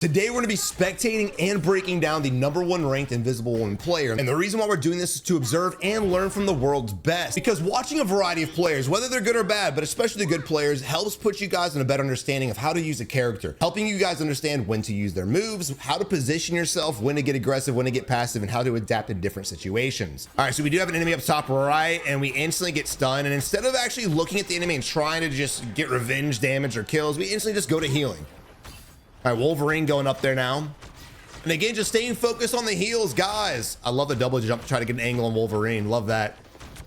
Today, we're going to be spectating and breaking down the #1 ranked Invisible Woman player. And the reason why we're doing this is to observe and learn from the world's best. Because watching a variety of players, whether they're good or bad, but especially the good players, helps put you guys in a better understanding of how to use a character, helping you guys understand when to use their moves, how to position yourself, when to get aggressive, when to get passive, and how to adapt to different situations. All right, so we do have an enemy up top right, and we instantly get stunned. And instead of actually looking at the enemy and trying to just get revenge damage or kills, we instantly just go to healing. All right, Wolverine going up there now. And again, just staying focused on the heals, guys. I love the double jump to try to get an angle on Wolverine. Love that.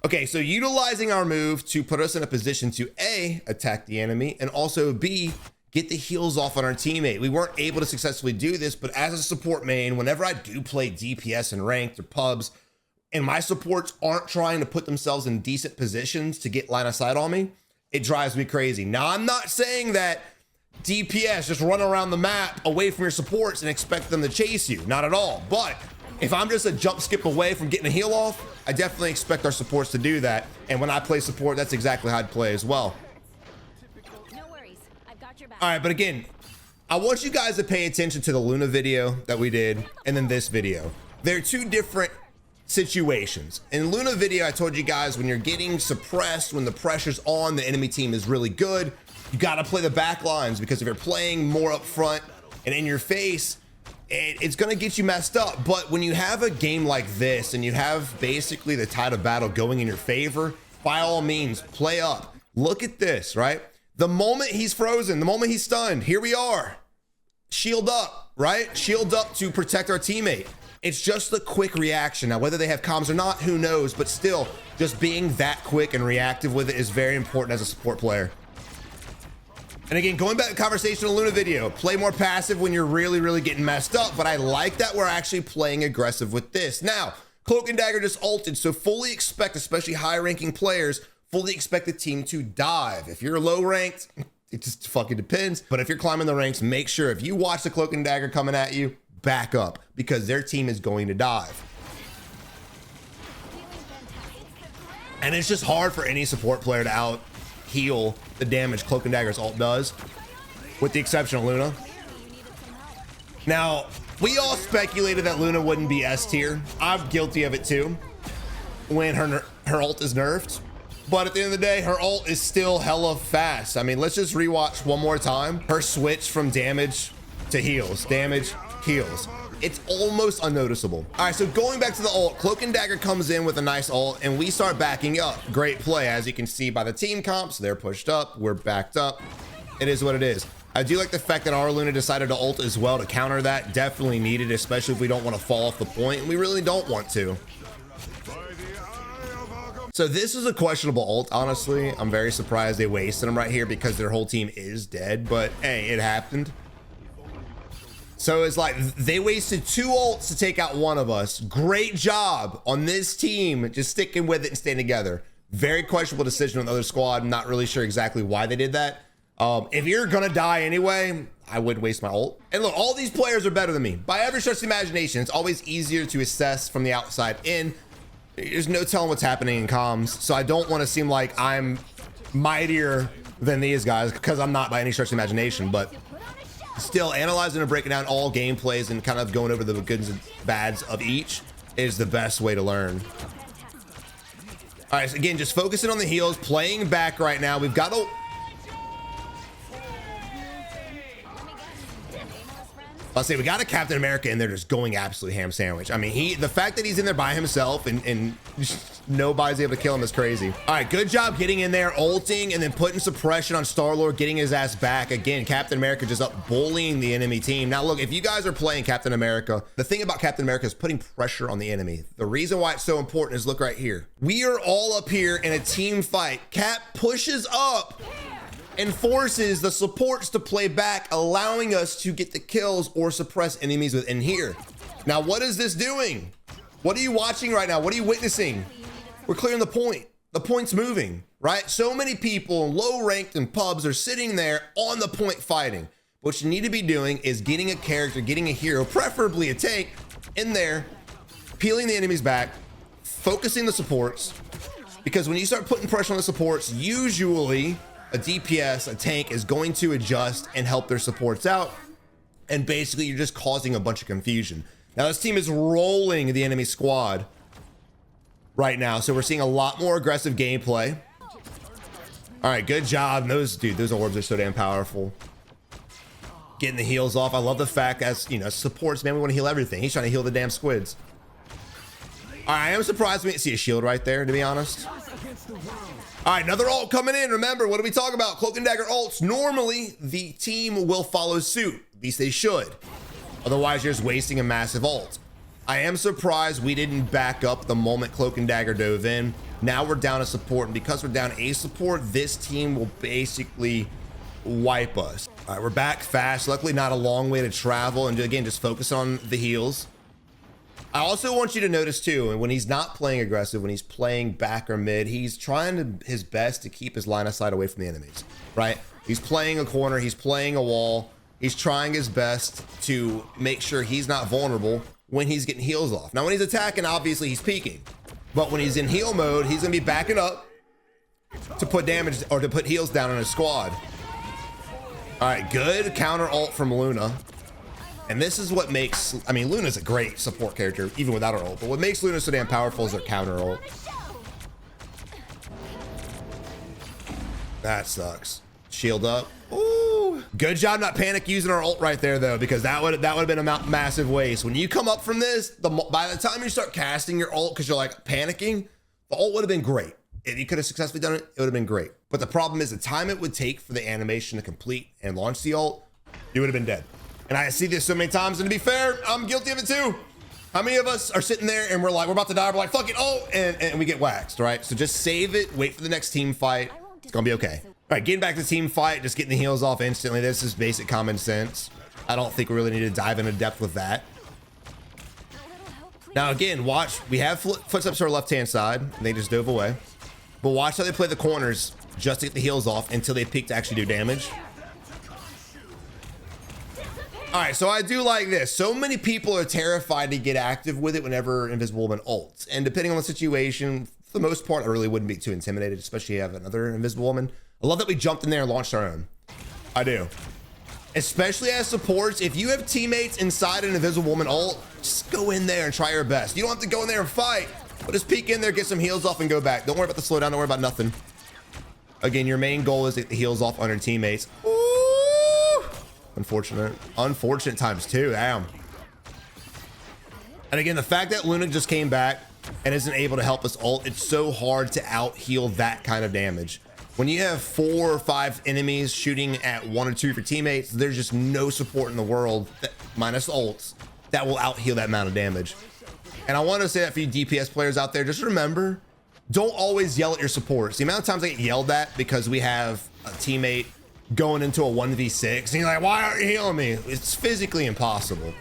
Okay, so utilizing our move to put us in a position to A, attack the enemy, and also B, get the heals off on our teammate. We weren't able to successfully do this, but as a support main, whenever I do play DPS and ranked or pubs, and my supports aren't trying to put themselves in decent positions to get line of sight on me, it drives me crazy. Now, I'm not saying that DPS just run around the map away from your supports and expect them to chase you, not at all. But if I'm just a jump skip away from getting a heal off, I definitely expect our supports to do that. And when I play support, that's exactly how I'd play as well. No worries. I've got your back. All right, but again, I want you guys to pay attention to the Luna video that we did and then this video. They're two different situations. In Luna video, I told you guys when you're getting suppressed, when the pressure's on, the enemy team is really good. You got to play the back lines, because if you're playing more up front and in your face, it's going to get you messed up. But when you have a game like this and you have basically the tide of battle going in your favor, by all means, play up. Look at this, right? The moment he's frozen, the moment he's stunned, here we are. Shield up, right? Shield up to protect our teammate. It's just a quick reaction. Now, whether they have comms or not, who knows? But still, just being that quick and reactive with it is very important as a support player. And again, going back to the conversation on Luna video, play more passive when you're really getting messed up. But I like that we're actually playing aggressive with this. Now, Cloak and Dagger just ulted, so fully expect, especially high-ranking players, fully expect the team to dive. If you're low-ranked, it just fucking depends. But if you're climbing the ranks, make sure if you watch the Cloak and Dagger coming at you, back up, because their team is going to dive. And it's just hard for any support player to out heal the damage Cloak and Dagger's ult does, with the exception of Luna. Now, we all speculated that Luna wouldn't be S tier. I'm guilty of it too, when her ult is nerfed. But at the end of the day, her ult is still hella fast. I mean, let's just rewatch one more time. Her switch from damage to heals, damage, heals. It's almost unnoticeable. All right, so going back to the ult, Cloak and Dagger comes in with a nice ult and we start backing up. Great play. As you can see by the team comps, they're pushed up, we're backed up. It is what it is. I do like the fact that our Luna decided to ult as well to counter that. Definitely needed, especially if we don't want to fall off the point, and we really don't want to. So this is a questionable ult, honestly. I'm very surprised they wasted him right here because their whole team is dead, but hey, it happened. So it's like they wasted 2 ults to take out one of us. Great job on this team, just sticking with it and staying together. Very questionable decision on the other squad. I'm not really sure exactly why they did that. If you're gonna die anyway, I wouldn't waste my ult. And look, all these players are better than me. By every stretch of the imagination, it's always easier to assess from the outside in. There's no telling what's happening in comms. So I don't want to seem like I'm mightier than these guys, because I'm not by any stretch of the imagination, but still, analyzing and breaking down all gameplays and kind of going over the goods and bads of each is the best way to learn. All right, so again, just focusing on the heals, playing back right now. We've got to... I'll say we got a Captain America in there just going absolutely ham sandwich. I mean, the fact that he's in there by himself and nobody's able to kill him is crazy. All right, good job getting in there, ulting, and then putting suppression on Star-Lord, getting his ass back. Again, Captain America just up bullying the enemy team. Now, look, if you guys are playing Captain America, the thing about Captain America is putting pressure on the enemy. The reason why it's so important is look right here. We are all up here in a team fight. Cap pushes up and forces the supports to play back, allowing us to get the kills or suppress enemies within here. Now, what is this doing? What are you watching right now? What are you witnessing? We're clearing the point. The point's moving, right? So many people low ranked in pubs are sitting there on the point fighting. What you need to be doing is getting a character, getting a hero, preferably a tank, in there, peeling the enemies back, focusing the supports, because when you start putting pressure on the supports, usually a DPS, a tank, is going to adjust and help their supports out. and basically you're just causing a bunch of confusion. Now this team is rolling the enemy squad right now, so we're seeing a lot more aggressive gameplay. All right, good job. Those orbs are so damn powerful. Getting the heals off. I love the fact, as you know, supports, man, we want to heal everything. He's trying to heal the damn squids. All right, I am surprised we didn't see a shield right there, to be honest. All right, another ult coming in. Remember, what do we talk about? Cloak and Dagger ults. Normally, the team will follow suit. At least they should. Otherwise, you're just wasting a massive ult. I am surprised we didn't back up the moment Cloak and Dagger dove in. Now we're down a support, and because we're down a support, this team will basically wipe us. All right, we're back fast. Luckily, not a long way to travel, and again, just focus on the heals. I also want you to notice too, and when he's not playing aggressive, when he's playing back or mid, he's trying his best to keep his line of sight away from the enemies, right? He's playing a corner, he's playing a wall. He's trying his best to make sure he's not vulnerable when he's getting heals off. Now, when he's attacking, obviously he's peeking, but when he's in heal mode, he's gonna be backing up to put damage or to put heals down on his squad. All right, good counter ult from Luna. And this is what makes, I mean, Luna's a great support character, even without her ult, but what makes Luna so damn powerful is her counter ult. That sucks. Shield up. Ooh. Good job not panic using our ult right there, though, because that would have been a massive waste. When you come up from this, by the time you start casting your ult, because you're like panicking, the ult would have been great. If you could have successfully done it, it would have been great. But the problem is the time it would take for the animation to complete and launch the ult, you would have been dead. And I see this so many times, and to be fair, I'm guilty of it too. How many of us are sitting there and we're about to die, we're like, fuck it, oh, and we get waxed, right? So just save it, wait for the next team fight. It's gonna be okay. All right, getting back to team fight, just getting the heals off instantly. This is basic common sense. I don't think we really need to dive into depth with that. Now again, watch, we have footsteps to our left-hand side, and they just dove away. But watch how they play the corners just to get the heals off until they peak to actually do damage. All right, so I do like this. So many people are terrified to get active with it whenever Invisible Woman ults. And depending on the situation, for the most part, I really wouldn't be too intimidated, especially if you have another Invisible Woman. I love that we jumped in there and launched our own. I do. Especially as supports, if you have teammates inside an Invisible Woman ult, just go in there and try your best. You don't have to go in there and fight, but just peek in there, get some heals off and go back. Don't worry about the slowdown, don't worry about nothing. Again, your main goal is to get the heals off on your teammates. Ooh. Unfortunate times two, damn. And again, the fact that Luna just came back and isn't able to help us ult, it's so hard to out heal that kind of damage. When you have 4 or 5 enemies shooting at 1 or 2 of your teammates, there's just no support in the world, minus ults, that will out heal that amount of damage. And I want to say that for you DPS players out there, just remember, don't always yell at your supports. The amount of times I get yelled at because we have a teammate going into a 1v6 and you're like, why aren't you healing me? It's physically impossible.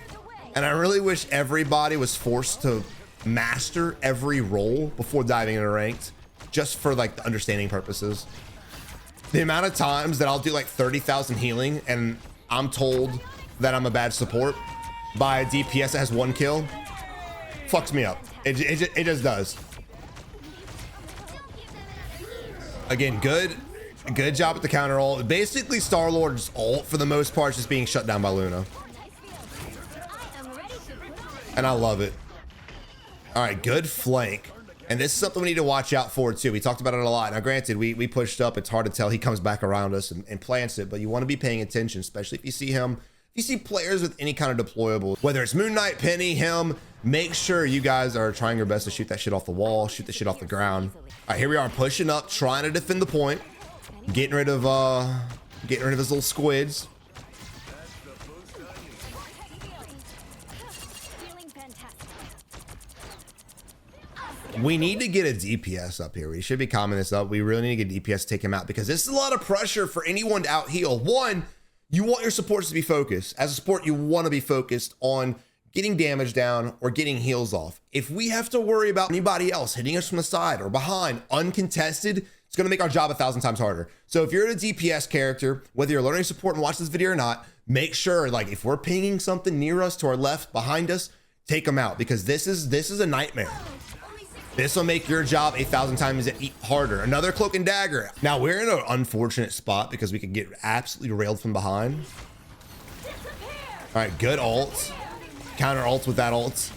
And I really wish everybody was forced to master every role before diving into ranked, just for like the understanding purposes. The amount of times that I'll do like 30,000 healing and I'm told that I'm a bad support by a DPS that has 1 kill fucks me up. It just does. Again, good job with the counter ult. Basically, Star-Lord's ult, for the most part, is just being shut down by Luna. And I love it. All right, good flank. And this is something we need to watch out for, too. We talked about it a lot. Now, granted, we pushed up. It's hard to tell. He comes back around us and plants it. But you want to be paying attention, especially if you see him. If you see players with any kind of deployable, whether it's Moon Knight, Penny, him, make sure you guys are trying your best to shoot that shit off the wall, shoot the shit off the ground. All right, here we are pushing up, trying to defend the point. Getting rid of his little squids. We need to get a DPS up here. We should be calming this up. We really need to get DPS to take him out because this is a lot of pressure for anyone to out heal. One, you want your supports to be focused. As a support, you want to be focused on getting damage down or getting heals off. If we have to worry about anybody else hitting us from the side or behind uncontested, it's going to make our job 1,000 times harder. So if you're a DPS character, whether you're learning support and watch this video or not, make sure, like, if we're pinging something near us, to our left, behind us, take them out, because this is a nightmare. This will make your job 1,000 times harder. Another cloak and dagger. Now we're in an unfortunate spot because we could get absolutely railed from behind. All right, good ult. Counter ults with that ult.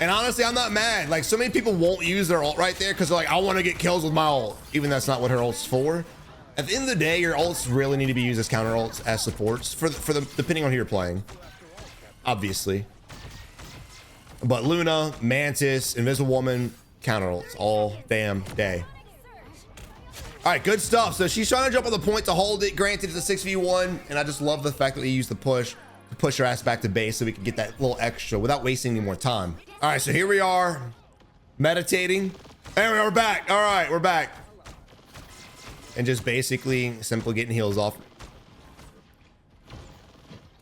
And honestly, I'm not mad. Like, so many people won't use their ult right there because they're like, I want to get kills with my ult. Even that's not what her ult's for. At the end of the day, your ults really need to be used as counter ults, as supports, for the depending on who you're playing. Obviously. But Luna, Mantis, Invisible Woman, counter ults all damn day. All right, good stuff. So she's trying to jump on the point to hold it. Granted, it's a 6v1, and I just love the fact that we use the push to push her ass back to base so we can get that little extra without wasting any more time. All right, so here we are, meditating. And we're back. All right, we're back. And just basically simply getting heals off.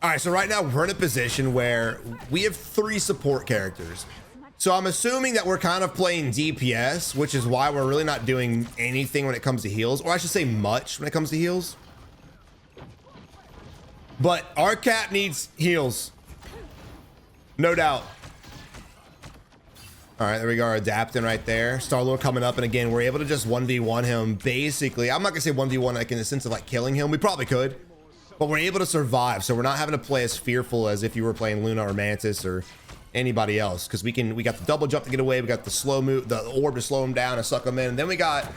All right, so right now we're in a position where we have 3 support characters. So I'm assuming that we're kind of playing DPS, which is why we're really not doing anything when it comes to heals, or I should say much when it comes to heals. But our cap needs heals. No doubt. All right, there we go, adapting right there. Star-Lord coming up, and again, we're able to just 1v1 him, basically. I'm not gonna say 1v1 like in the sense of like killing him. We probably could, but we're able to survive, so we're not having to play as fearful as if you were playing Luna or Mantis or anybody else, because we got the double jump to get away, we got the slow move, the orb to slow him down and suck him in, and then we got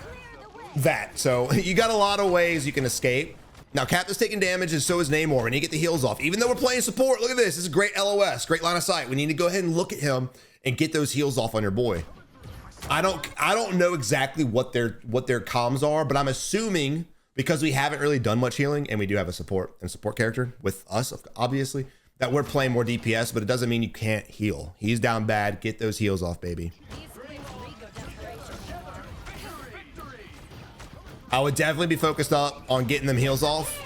that. So you got a lot of ways you can escape. Now Cap is taking damage, and so is Namor. We need to get the heals off. Even though we're playing support, look at this. This is great LOS, great line of sight. We need to go ahead and look at him and get those heals off on your boy. I don't know exactly what their comms are, but I'm assuming because we haven't really done much healing, and we do have a support character with us, obviously, that we're playing more DPS, but it doesn't mean you can't heal. He's down bad. Get those heals off, baby. I would definitely be focused up on getting them heals off.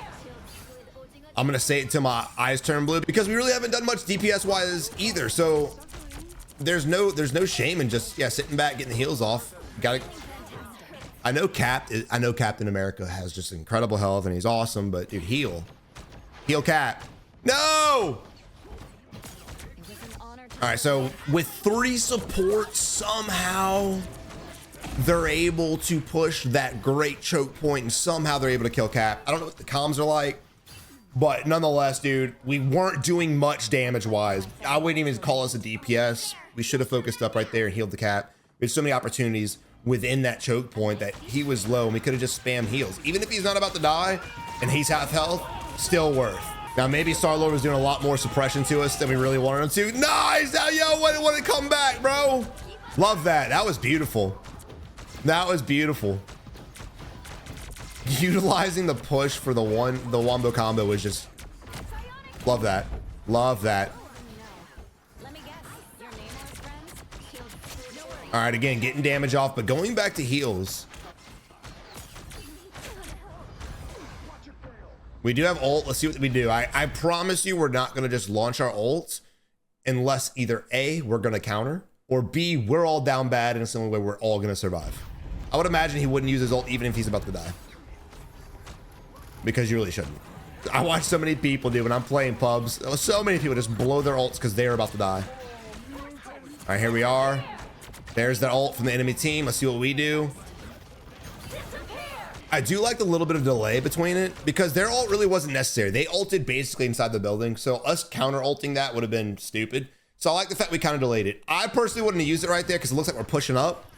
I'm gonna say it till my eyes turn blue, because we really haven't done much DPS wise either. So there's no shame in just sitting back, getting the heals off. I know Captain America has just incredible health and he's awesome, but dude, heal Cap. No! All right, so with 3 supports, somehow they're able to push that great choke point, and somehow they're able to kill Cap. I don't know what the comms are like, but nonetheless, dude, we weren't doing much damage-wise. I wouldn't even call us a DPS. We should have focused up right there and healed the Cap. We had so many opportunities within that choke point that he was low, and we could have just spammed heals. Even if he's not about to die and he's half health, still worth. Now, maybe Star-Lord was doing a lot more suppression to us than we really wanted him to. Nice! Now, yo, want to come back, bro. Love that. That was beautiful. That was beautiful. Utilizing the push for the wombo combo was just... Love that. Love that. All right, again, getting damage off, but going back to heals. We do have ult. Let's see what we do. I promise you we're not going to just launch our ults unless either A, we're going to counter, or B, we're all down bad in a similar way we're all going to survive. I would imagine he wouldn't use his ult even if he's about to die. Because you really shouldn't. I watch so many people, dude, when I'm playing pubs, so many people just blow their ults because they're about to die. All right, here we are. There's that ult from the enemy team. Let's see what we do. I do like the little bit of delay between it because their ult really wasn't necessary. They ulted basically inside the building, so us counter ulting that would have been stupid. So I like the fact we kind of delayed it. I personally wouldn't have used it right there because it looks like we're pushing up.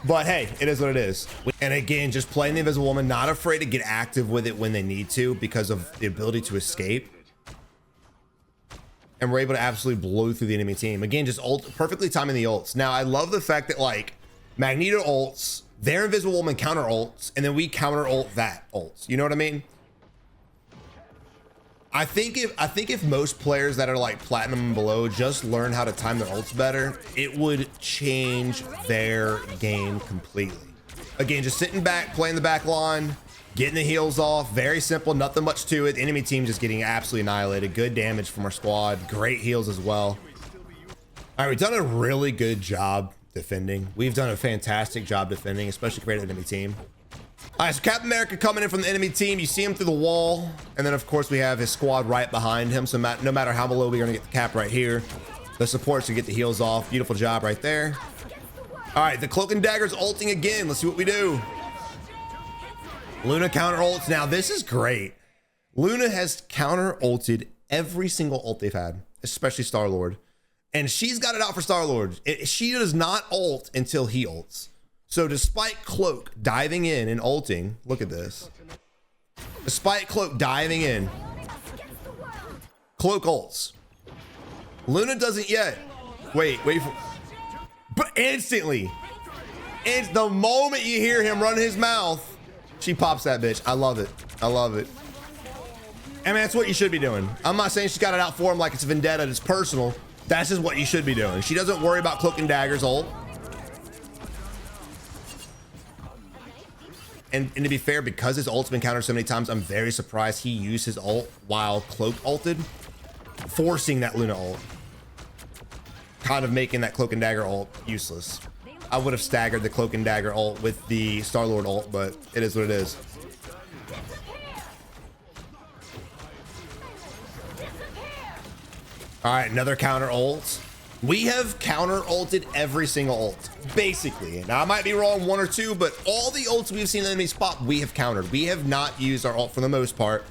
But hey, it is what it is. And again, just playing the Invisible Woman, not afraid to get active with it when they need to because of the ability to escape. And we're able to absolutely blow through the enemy team. Again, just ult, perfectly timing the ults. Now, I love the fact that like Magneto ults, their Invisible Woman counter ults, and then we counter ult that ults. You know what I mean? I think if most players that are like platinum and below just learn how to time their ults better, it would change their game completely. Again, just sitting back, playing the back line, getting the heals off, very simple, nothing much to it. The enemy team just getting absolutely annihilated. Good damage from our squad, great heals as well. All right, we've done a really good job defending. We've done a fantastic job defending, especially compared to the enemy team. All right, so Captain America coming in from the enemy team. You see him through the wall. And then, of course, we have his squad right behind him. So no matter how below, we're going to get the Cap right here. The supports to get the heals off. Beautiful job right there. All right, the Cloak and Dagger's ulting again. Let's see what we do. Luna counter ults. Now, this is great. Luna has counter ulted every single ult they've had, especially Star-Lord. And she's got it out for Star-Lord. She does not ult until he ults. So despite Cloak diving in and ulting, look at this. Despite Cloak diving in, Cloak ults. Luna doesn't yet. Wait for, but instantly, it's the moment you hear him run his mouth, she pops that bitch. I love it. I love it. I mean, that's what you should be doing. I'm not saying she's got it out for him like it's a vendetta, it's personal. That's just what you should be doing. She doesn't worry about Cloak and Dagger's ult. And to be fair, because his ult's been countered so many times, I'm very surprised he used his ult while Cloak ulted, forcing that Luna ult. Kind of making that Cloak and Dagger ult useless. I would have staggered the Cloak and Dagger ult with the Star-Lord ult, but it is what it is. All right, another counter ult. We have counter ulted every single ult, basically. Now I might be wrong one or two, but all the ults we've seen enemies pop, we have countered. We have not used our ult for the most part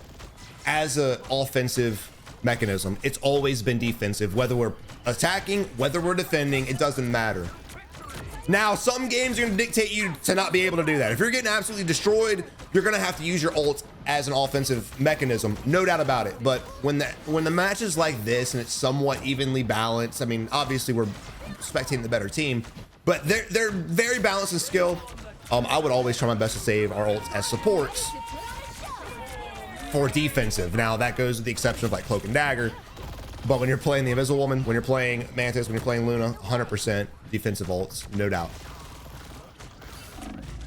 as an offensive mechanism. It's always been defensive, whether we're attacking, whether we're defending, it doesn't matter. Now, some games are going to dictate you to not be able to do that. If you're getting absolutely destroyed, you're going to have to use your ult as an offensive mechanism, no doubt about it. But when the match is like this and it's somewhat evenly balanced, I mean, obviously we're spectating the better team, but they're very balanced in skill. I would always try my best to save our ults as supports for defensive. Now that goes with the exception of like Cloak and Dagger, but when you're playing the Invisible Woman, when you're playing Mantis, when you're playing Luna, 100% defensive ults, no doubt.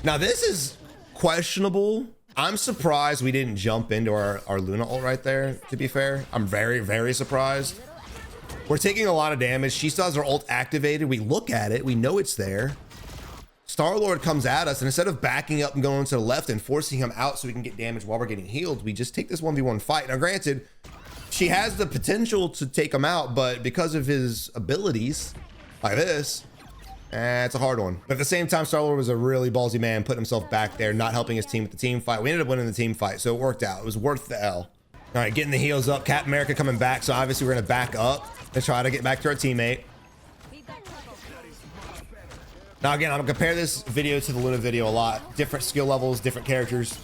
Now this is questionable. I'm surprised we didn't jump into our Luna ult right there, to be fair. I'm very, very surprised. We're taking a lot of damage. She still has her ult activated. We look at it, we know it's there. Star-Lord comes at us, and instead of backing up and going to the left and forcing him out so we can get damage while we're getting healed, we just take this 1v1 fight. Now granted, she has the potential to take him out, but because of his abilities like this, it's a hard one. But at the same time, Star-Lord was a really ballsy man, putting himself back there, not helping his team with the team fight. We ended up winning the team fight, so it worked out. It was worth the L. All right, getting the heals up. Captain America coming back, so obviously we're gonna back up and try to get back to our teammate. Now again, I'm gonna compare this video to the Luna video a lot. Different skill levels, different characters.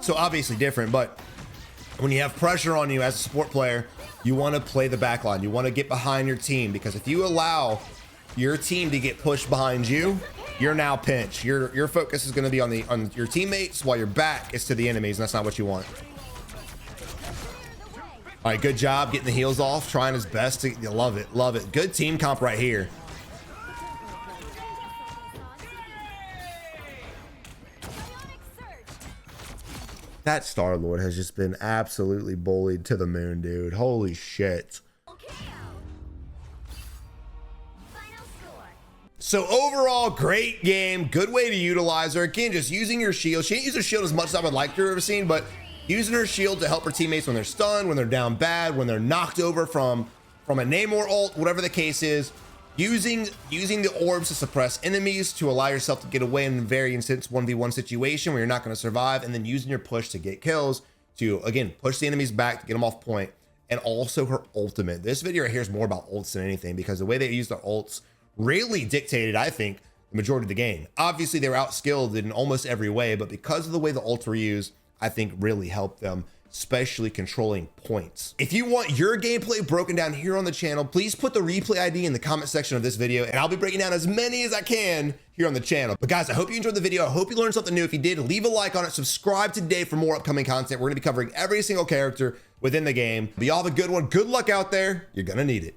So obviously different, but when you have pressure on you as a support player, you wanna play the back line. You wanna get behind your team, because if you allow your team to get pushed behind you, you're now pinched. Your focus is gonna be on your teammates while your back is to the enemies, and that's not what you want. All right, good job getting the heals off, trying his best to, you love it, love it. Good team comp right here. That Star-Lord has just been absolutely bullied to the moon, dude. Holy shit. So overall, great game. Good way to utilize her. Again, just using your shield. She didn't use her shield as much as I would like to have seen, but using her shield to help her teammates when they're stunned, when they're down bad, when they're knocked over from a Namor ult, whatever the case is. Using the orbs to suppress enemies, to allow yourself to get away in a very intense 1v1 situation where you're not going to survive, and then using your push to get kills, to again push the enemies back to get them off point. And also her ultimate. This video right here is more about ults than anything, because the way they use their ults really dictated, I think, the majority of the game. Obviously they were outskilled in almost every way, but because of the way the ults were used, I think really helped them, especially controlling points. If you want your gameplay broken down here on the channel, please put the replay ID in the comment section of this video, and I'll be breaking down as many as I can here on the channel. But guys, I hope you enjoyed the video. I hope you learned something new. If you did, leave a like on it. Subscribe today for more upcoming content. We're gonna be covering every single character within the game. But y'all have a good one. Good luck out there. You're gonna need it.